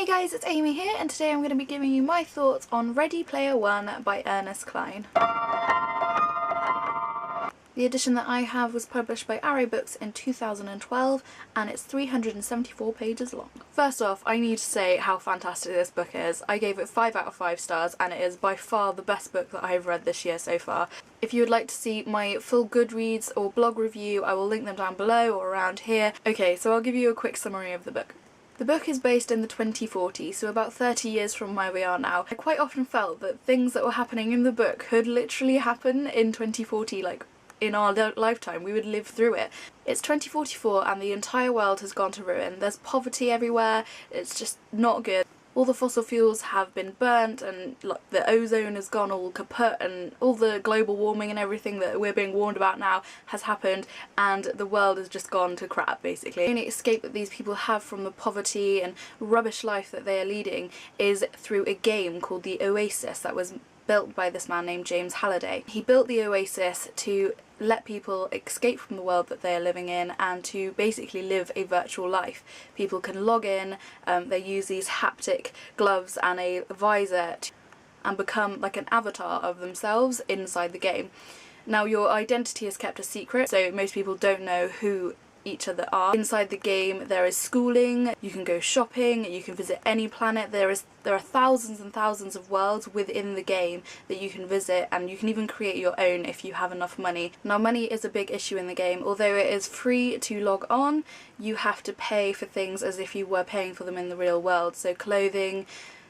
guys, it's Amy here, and today I'm going to be giving you my thoughts on Ready Player One by Ernest Cline. The edition that I have was published by Arrow Books in 2012 and it's 374 pages long. First off, I need to say how fantastic this book is. I gave it 5 out of 5 stars and it is by far the best book that I've read this year so far. If you would like to see my full Goodreads or blog review, I will link them down below or around here. Okay, so I'll give you a quick summary of the book. The book is based in the 2040s, so about 30 years from where we are now. I quite often felt that things that were happening in the book could literally happen in 2040, like in our lifetime. We would live through it. It's 2044 and the entire world has gone to ruin. There's poverty everywhere, it's just not good. All the fossil fuels have been burnt and the ozone has gone all kaput and all the global warming and everything that we're being warned about now has happened and the world has just gone to crap basically. The only escape that these people have from the poverty and rubbish life that they are leading is through a game called the Oasis that was built by this man named James Halliday. He built the Oasis to let people escape from the world that they are living in and to basically live a virtual life. People can log in, they use these haptic gloves and a visor and become like an avatar of themselves inside the game. Now your identity is kept a secret, so most people don't know who each other are. Inside the game there is schooling, you can go shopping, you can visit any planet, there are thousands and thousands of worlds within the game that you can visit, and you can even create your own if you have enough money. Now money is a big issue in the game. Although it is free to log on, you have to pay for things as if you were paying for them in the real world. So clothing,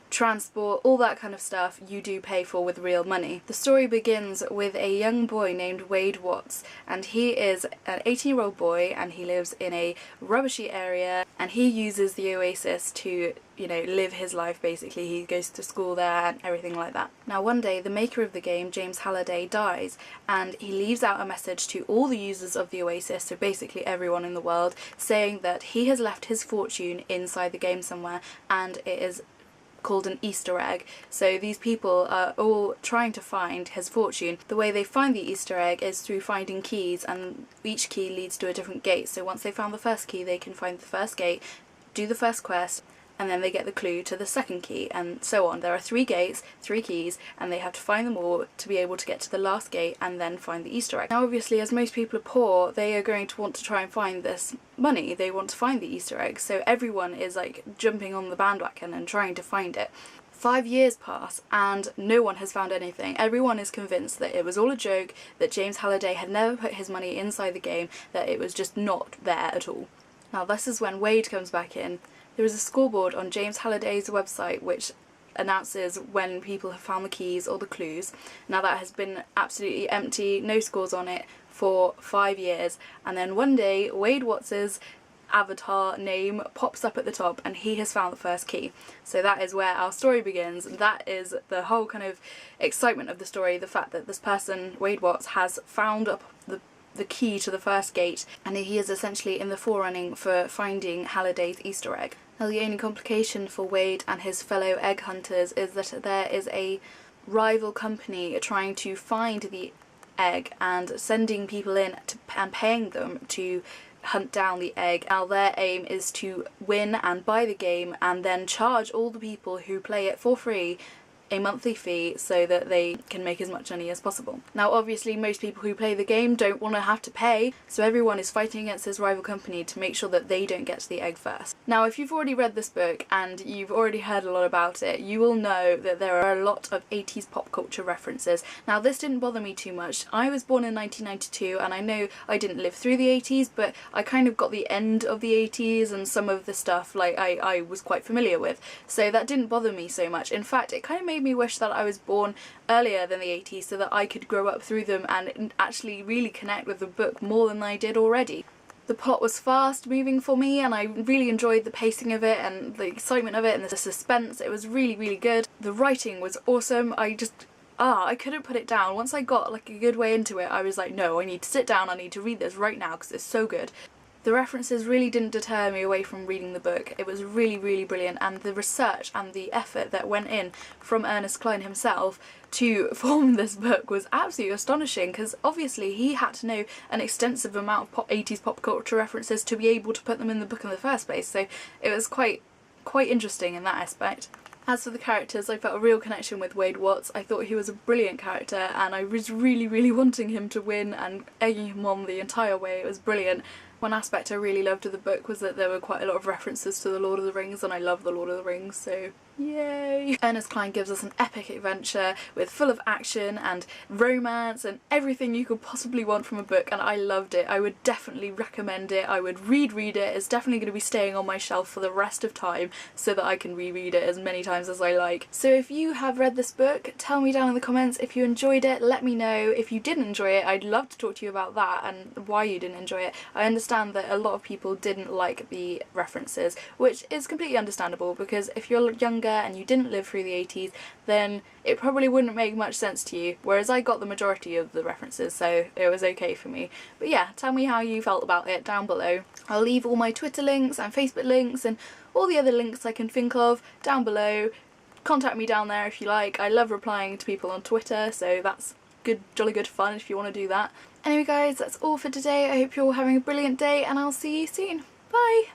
transport, all that kind of stuff you do pay for with real money. The story begins with a young boy named Wade Watts, and he is an 18-year-old boy and he lives in a rubbishy area and he uses the Oasis to, you know, live his life basically. He goes to school there and everything like that. Now one day the maker of the game, James Halliday, dies and he leaves out a message to all the users of the Oasis, so basically everyone in the world, saying that he has left his fortune inside the game somewhere and it is called an Easter egg. So these people are all trying to find his fortune. The way they find the Easter egg is through finding keys, and each key leads to a different gate. So once they found the first key they can find the first gate, do the first quest, and then they get the clue to the second key, and so on. There are 3 gates, 3 keys, and they have to find them all to be able to get to the last gate and then find the Easter egg. Now obviously as most people are poor, they are going to want to try and find this money. They want to find the Easter egg, so everyone is like jumping on the bandwagon and trying to find it. 5 years pass and no one has found anything. Everyone is convinced that it was all a joke, that James Halliday had never put his money inside the game, that it was just not there at all. Now this is when Wade comes back in. There is a scoreboard on James Halliday's website which announces when people have found the keys or the clues. Now that has been absolutely empty, no scores on it for 5 years, and then one day Wade Watts's avatar name pops up at the top and he has found the first key. So that is where our story begins. That is the whole kind of excitement of the story, the fact that this person, Wade Watts, has found up the key to the first gate and he is essentially in the forerunning for finding Halliday's Easter egg. Now the only complication for Wade and his fellow egg hunters is that there is a rival company trying to find the egg and sending people in and paying them to hunt down the egg. Now their aim is to win and buy the game and then charge all the people who play it for free a monthly fee so that they can make as much money as possible. Now obviously most people who play the game don't want to have to pay, so everyone is fighting against this rival company to make sure that they don't get to the egg first. Now if you've already read this book and you've already heard a lot about it, you will know that there are a lot of 80s pop culture references. Now this didn't bother me too much. I was born in 1992 and I know I didn't live through the 80s, but I kind of got the end of the 80s and some of the stuff like I was quite familiar with, so that didn't bother me so much. In fact, it kind of made me wish that I was born earlier than the 80s so that I could grow up through them and actually really connect with the book more than I did already. The plot was fast moving for me and I really enjoyed the pacing of it and the excitement of it and the suspense. It was really, really good. The writing was awesome. I couldn't put it down. Once I got like a good way into it, I was like, no, I need to sit down, I need to read this right now because it's so good. The references really didn't deter me away from reading the book. It was really, really brilliant, and the research and the effort that went in from Ernest Cline himself to form this book was absolutely astonishing, because obviously he had to know an extensive amount of 80s pop culture references to be able to put them in the book in the first place, so it was quite quite interesting in that aspect. As for the characters, I felt a real connection with Wade Watts. I thought he was a brilliant character and I was really wanting him to win and egging him on the entire way. It was brilliant. One aspect I really loved of the book was that there were quite a lot of references to the Lord of the Rings, and I love the Lord of the Rings, so yay! Ernest Cline gives us an epic adventure with full of action and romance and everything you could possibly want from a book, and I loved it. I would definitely recommend it. I would reread it. It's definitely going to be staying on my shelf for the rest of time so that I can reread it as many times as I like. So if you have read this book, tell me down in the comments if you enjoyed it. Let me know. If you didn't enjoy it, I'd love to talk to you about that and why you didn't enjoy it. I understand that a lot of people didn't like the references, which is completely understandable, because if you're younger and you didn't live through the 80s, then it probably wouldn't make much sense to you, whereas I got the majority of the references, so it was okay for me. But yeah, tell me how you felt about it down below. I'll leave all my Twitter links and Facebook links and all the other links I can think of down below. Contact me down there if you like. I love replying to people on Twitter, so that's good, jolly good fun if you want to do that. Anyway guys, that's all for today. I hope you're all having a brilliant day and I'll see you soon. Bye!